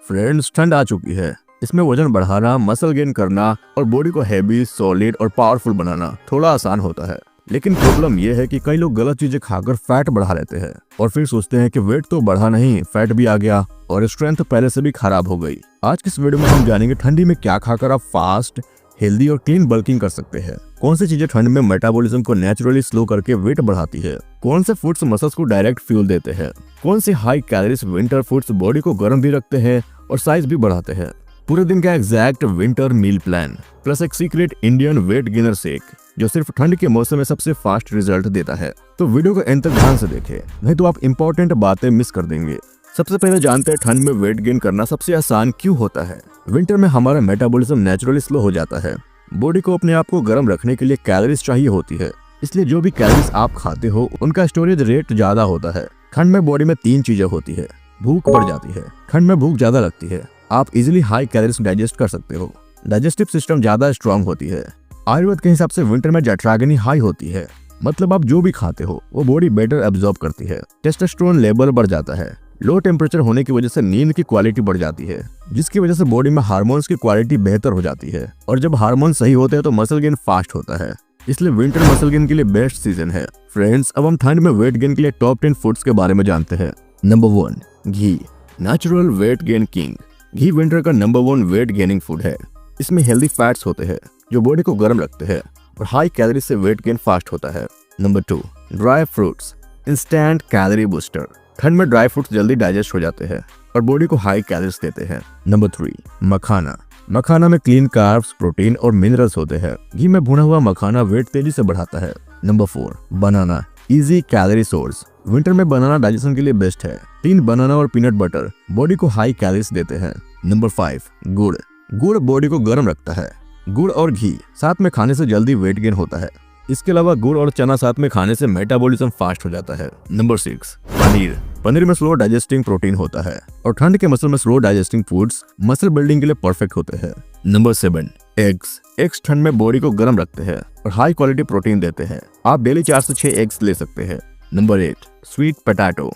Friends, ठंड आ चुकी है। इसमें वजन बढ़ाना, मसल गेन करना और बॉडी को हैवी, सॉलिड और पावरफुल बनाना थोड़ा आसान होता है। लेकिन प्रॉब्लम यह है कि कई लोग गलत चीजें खाकर फैट बढ़ा लेते हैं और फिर सोचते हैं कि वेट तो बढ़ा नहीं, फैट भी आ गया और स्ट्रेंथ पहले से भी खराब हो गई। आज की इस वीडियो में हम जानेंगे ठंडी में क्या खाकर आप फास्ट, हेल्दी और क्लीन बल्किंग कर सकते हैं। कौन सी चीजें ठंड में मेटाबॉलिज्म को नेचुरली स्लो करके वेट बढ़ाती है, कौन से फूड्स मसल्स को डायरेक्ट फ्यूल देते हैं, कौन से high calories winter foods body को गर्म भी रखते हैं और साइज भी बढ़ाते हैं। पूरे दिन का exact winter meal plan plus एक secret Indian weight gainer shake जो सिर्फ ठंड के मौसम में सबसे फास्ट रिजल्ट देता है। तो वीडियो को एंड तक ध्यान से देखें, नहीं तो आप इंपॉर्टेंट बातें मिस कर देंगे। सबसे पहले जानते हैं ठंड में वेट गेन करना सबसे आसान क्यों होता है। विंटर में हमारा मेटाबॉलिज्म नेचुरली स्लो हो जाता है। बॉडी को अपने आप को गर्म रखने के लिए कैलोरीज चाहिए होती है, इसलिए जो भी कैलोरीज आप खाते हो उनका स्टोरेज रेट ज्यादा होता है। ठंड में बॉडी में 3 चीजें होती है। भूख बढ़ जाती है, ठंड में भूख ज्यादा लगती है, आप इजिली हाई कैलोरीज डाइजेस्ट कर सकते हो। डाइजेस्टिव सिस्टम ज्यादा स्ट्रांग होती है। आयुर्वेद के हिसाब से विंटर में जठराग्नि हाई होती है, मतलब आप जो भी खाते हो वो बॉडी बेटर एब्जॉर्ब करती है। टेस्टोस्टेरोन लेवल बढ़ जाता है। लो टेम्परेचर होने की वजह से नींद की क्वालिटी बढ़ जाती है, जिसकी वजह से बॉडी में हार्मोन्स की क्वालिटी बेहतर हो जाती है और जब हार्मोन सही होते हैं तो मसल गेन फास्ट होता है। इसलिए विंटर मसल गेन के लिए बेस्ट सीजन है। फ्रेंड्स, अब हम ठंड में वेट गेन के लिए टॉप 10 फूड्स के बारे में जानते हैं। नंबर 1, घी, नेचुरल वेट गेन किंग। घी विंटर का नंबर 1 वेट गेनिंग फूड है। इसमें हेल्दी फैट्स होते हैं जो बॉडी को गर्म रखते हैं और हाई कैलोरी से वेट गेन फास्ट होता है। Number 2, dry fruits, instant calorie booster. ठंड में ड्राई फ्रूट्स जल्दी डाइजेस्ट हो जाते हैं और बॉडी को हाई कैलोरीज देते हैं। नंबर 3, मखाना। मखाना में क्लीन कार्ब्स, प्रोटीन और मिनरल्स होते हैं। घी में भुना हुआ मखाना वेट तेजी से बढ़ाता है। नंबर 4, बनाना, इजी कैलोरी सोर्स। विंटर में बनाना डाइजेशन के लिए बेस्ट है। 3 बनाना और पीनट बटर बॉडी को हाई कैलोरीज देते हैं। नंबर 5, गुड़। गुड़ बॉडी को गर्म रखता है। गुड़ और घी साथ में खाने से जल्दी वेट गेन होता है। इसके अलावा गुड़ और चना साथ में खाने से मेटाबॉलिज्म फास्ट हो जाता है। नंबर 6, पनीर। पनीर में स्लो डाइजेस्टिंग प्रोटीन होता है और ठंड के मौसम में slow digesting foods muscle building के लिए परफेक्ट होते हैं। Number 7, eggs. एग्स ठंड में बॉडी को गर्म रखते हैं और हाई क्वालिटी प्रोटीन देते हैं। आप डेली 4 से 6 एग्स ले सकते हैं। Number 8, sweet potato.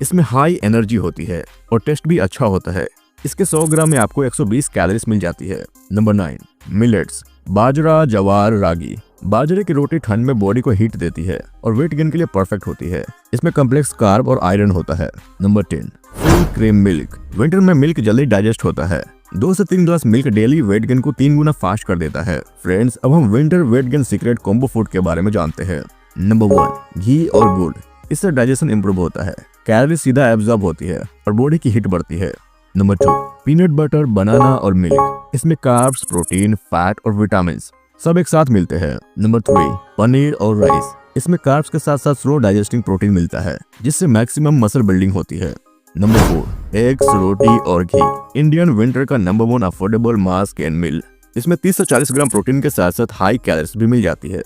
इसमें हाई एनर्जी होती है और टेस्ट भी अच्छा होता है। इसके 100 ग्राम में आपको 120 कैलोरीज मिल जाती है। नंबर 9, मिलेट्स, बाजरा, ज्वार, रागी। बाजरे की रोटी ठंड में बॉडी को हीट देती है और वेट गेन के लिए परफेक्ट होती है। इसमें कम्प्लेक्स कार्ब और आयरन होता है। Number 10, full cream milk. Winter में मिल्क जल्दी डाइजेस्ट होता है। 2 से 3 glass milk daily weight gain को 3 गुना फास्ट कर देता है। फ्रेंड्स, अब हम winter weight gain secret combo food के बारे में जानते हैं। नंबर 1, घी और गुड़। इससे डाइजेशन इंप्रूव होता है, कैलोरी सीधा एब्जॉर्ब होती है और बॉडी की हीट बढ़ती है। नंबर 2, पीनट बटर, बनाना और मिल्क। इसमें कार्ब्स, प्रोटीन, फैट और विटामिन सब एक साथ मिलते हैं। नंबर 3, पनीर और राइस। इसमें कार्ब्स के साथ साथ स्लो डाइजेस्टिंग प्रोटीन मिलता है, जिससे मैक्सिमम मसल बिल्डिंग होती है। नंबर 4, एग्स, रोटी और घी। इंडियन विंटर का नंबर 1 अफोर्डेबल मास गेन मील। इसमें 30 से 40 ग्राम प्रोटीन के साथ साथ हाई कैलोरीज भी मिल जाती है।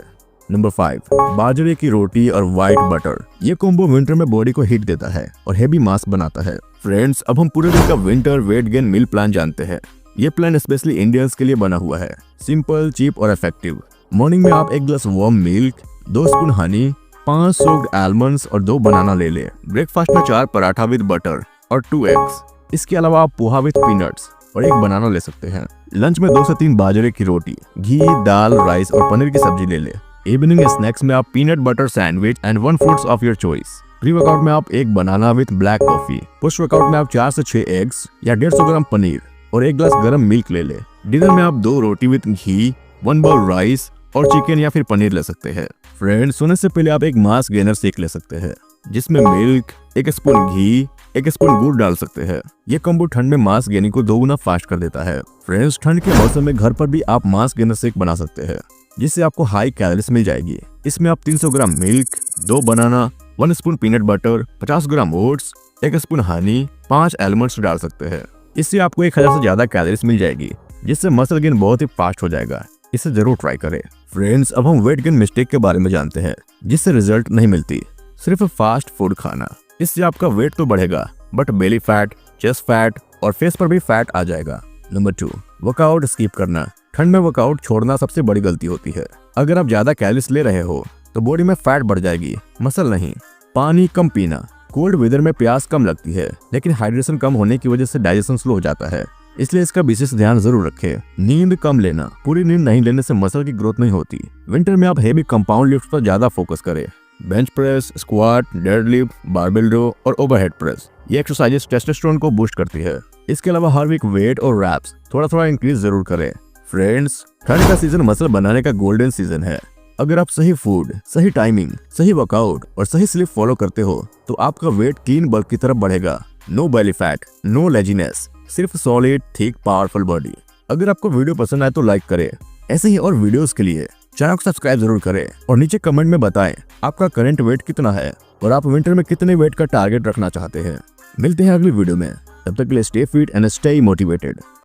नंबर 5, बाजरे की रोटी और व्हाइट बटर। ये कॉम्बो विंटर में बॉडी को हीट देता है और हेवी मास बनाता है। फ्रेंड्स, अब हम पूरे दिन का winter weight gain meal plan जानते हैं। ये प्लान स्पेशली इंडियंस के लिए बना हुआ है। सिंपल, चीप और इफेक्टिव। मॉर्निंग में आप 1 glass warm milk, 2 spoon Honey, 5 soaked almonds और 2 बनाना ले ले। ब्रेकफास्ट में 4 पराठा विद बटर और 2 एग्स। इसके अलावा आप पोहा विद पीनट्स और 1 बनाना ले सकते हैं। लंच में 2 से 3 बाजरे की रोटी, घी, दाल, राइस और पनीर की सब्जी ले ले। इवनिंग स्नैक्स में आप peanut butter sandwich and 1 fruits of your choice. Pre workout में आप 1 banana with black coffee. Post workout में आप 4 से 6 एग्स या 150 ग्राम पनीर और 1 ग्लास गर्म मिल्क ले ले। डिनर में आप 2 रोटी विद घी, 1 बाउल राइस और चिकन या फिर पनीर ले सकते हैं। फ्रेंड्स, सोने से पहले आप एक मास गेनर शेक ले सकते हैं, जिसमें मिल्क, 1 स्पून घी, 1 स्पून गुड़ डाल सकते हैं। ये कॉम्बो ठंड में मास गेनिंग को 2 गुना फास्ट कर देता है। फ्रेंड्स, ठंड के मौसम में घर पर भी आप मास गेनर शेक बना सकते हैं, जिससे आपको हाई कैलोरीज मिल जाएगी। इसमें आप 300 ग्राम मिल्क, 2 बनाना, 1 स्पून पीनट बटर, 50 ग्राम ओट्स, 1 स्पून हनी, 5 आलमंड्स डाल सकते हैं। इससे आपको 1000 से ज्यादा कैलोरीज मिल जाएगी, जिससे मसल गेन बहुत ही फास्ट हो जाएगा। इसे जरूर ट्राई करें। फ्रेंड्स, अब हम वेट गेन मिस्टेक के बारे में जानते हैं, जिससे रिजल्ट नहीं मिलती। सिर्फ फास्ट फूड खाना, इससे आपका वेट तो बढ़ेगा but belly fat, chest fat और फेस पर भी फैट आ जाएगा। नंबर 2, वर्कआउट स्किप करना। ठंड में वर्कआउट छोड़ना सबसे बड़ी गलती होती है। अगर आप ज्यादा कैलोरीज ले रहे हो तो बॉडी में फैट बढ़ जाएगी, मसल नहीं। पानी कम पीना। कोल्ड वेदर में प्यास कम लगती है, लेकिन हाइड्रेशन कम होने की वजह से डाइजेशन स्लो हो जाता है, इसलिए इसका विशेष ध्यान जरूर रखें। नींद कम लेना। पूरी नींद नहीं लेने से मसल की ग्रोथ नहीं होती। विंटर में आप हेवी कंपाउंड लिफ्ट पर ज्यादा फोकस करें। Bench press, squat, deadlift, barbell row और ओवरहेड प्रेस, ये एक्सरसाइजेस टेस्टोस्टेरोन को बूस्ट करती है। इसके अलावा हर वीक वेट और रैप्स थोड़ा इंक्रीज जरूर करें। फ्रेंड्स, ठंड का सीजन मसल बनाने का गोल्डन सीजन है। अगर आप सही फूड, सही टाइमिंग, सही वर्कआउट और सही स्लीप फॉलो करते हो तो आपका वेट क्लीन बल्क की तरफ बढ़ेगा। No belly fat, no laziness, सिर्फ सॉलिड, थिक, पावरफुल बॉडी। अगर आपको वीडियो पसंद आए तो लाइक करें। ऐसे ही और वीडियोस के लिए चैनल को सब्सक्राइब जरूर करें और नीचे कमेंट में बताएं आपका करंट वेट कितना है और आप विंटर में कितने वेट का टारगेट रखना चाहते हैं। मिलते हैं अगली वीडियो में, तब तक के लिए stay fit and stay motivated.